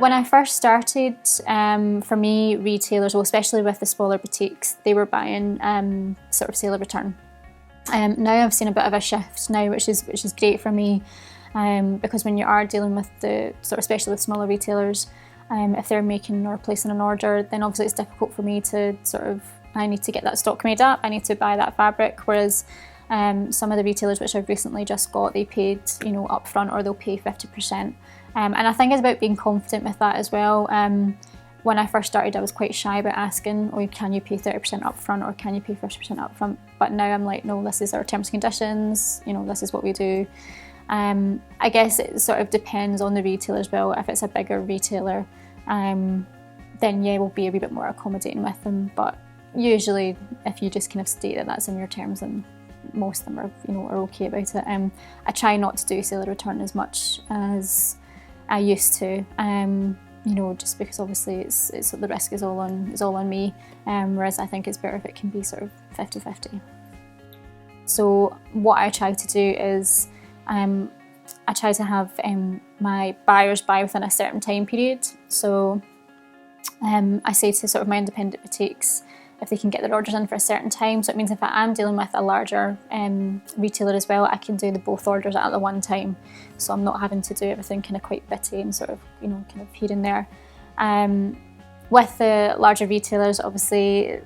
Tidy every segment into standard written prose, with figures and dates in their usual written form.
When I first started, for me, retailers, well, especially with the smaller boutiques, they were buying sort of sale or return. Now I've seen a bit of a shift now, which is great for me, because when you are dealing with the sort of, especially with smaller retailers, if they're making or placing an order, then obviously it's difficult for me to sort of, I need to get that stock made up, I need to buy that fabric, whereas some of the retailers which I've recently just got, they paid, you know, up front, or they'll pay 50%. And I think it's about being confident with that as well. When I first started, I was quite shy about asking, oh, can you pay 30% up front, or can you pay 50% up front? But now I'm like, no, this is our terms and conditions, you know, this is what we do. I guess it sort of depends on the retailer as well. If it's a bigger retailer, then yeah, we'll be a wee bit more accommodating with them. But usually, if you just kind of state that that's in your terms, then most of them are, you know, are okay about it. I try not to do sale or return as much as I used to. You know, just because obviously it's the risk is all on me. Whereas I think it's better if it can be sort of 50-50. So what I try to do is I try to have my buyers buy within a certain time period. So I say to sort of my independent boutiques, if they can get their orders in for a certain time. So it means if I am dealing with a larger retailer as well, I can do the both orders at the one time. So I'm not having to do everything kind of quite bitty and sort of, you know, kind of here and there. With the larger retailers, obviously,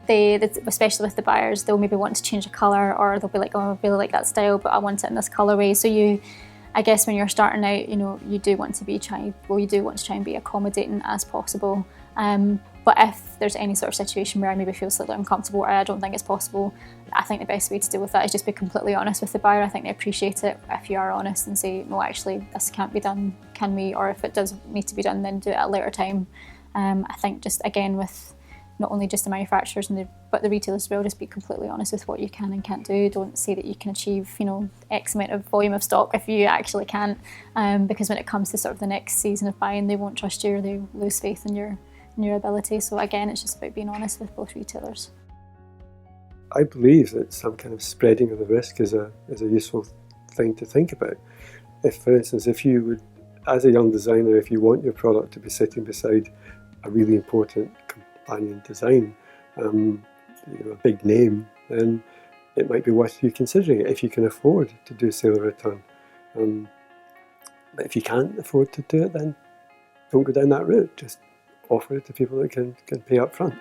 especially with the buyers, they'll maybe want to change the colour, or they'll be like, oh, I really like that style, but I want it in this colourway. So I guess when you're starting out, you know, you do want to try and be accommodating as possible. But if there's any sort of situation where I maybe feel slightly uncomfortable, or I don't think it's possible, I think the best way to deal with that is just be completely honest with the buyer. I think they appreciate it if you are honest and say, no, actually, this can't be done, can we? Or if it does need to be done, then do it at a later time. I think just, again, with not only just the manufacturers but the retailers as well, just be completely honest with what you can and can't do. Don't say that you can achieve, you know, X amount of volume of stock if you actually can't, because when it comes to sort of the next season of buying, they won't trust you, or they lose faith in your ability. So again, it's just about being honest with both retailers. I believe that some kind of spreading of the risk is a useful thing to think about. If, for instance, if you would, as a young designer, if you want your product to be sitting beside a really important companion design, you know, a big name, then it might be worth you considering it if you can afford to do sale or return. But if you can't afford to do it, then don't go down that route. Just offer it to people that can pay up front.